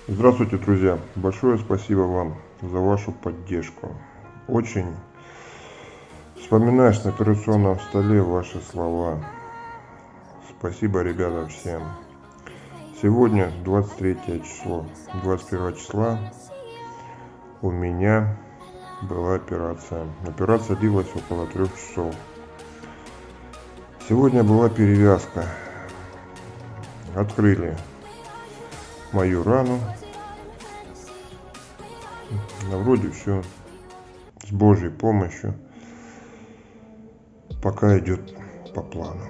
Здравствуйте, друзья! Большое спасибо вам за вашу поддержку. Очень вспоминаешь на операционном столе ваши слова. Спасибо, ребята, всем. Сегодня 23 число. 21 числа у меня была операция. Операция длилась около 3 часов. Сегодня была перевязка. Открыли мою рану. Вроде все с Божьей помощью пока идет по плану.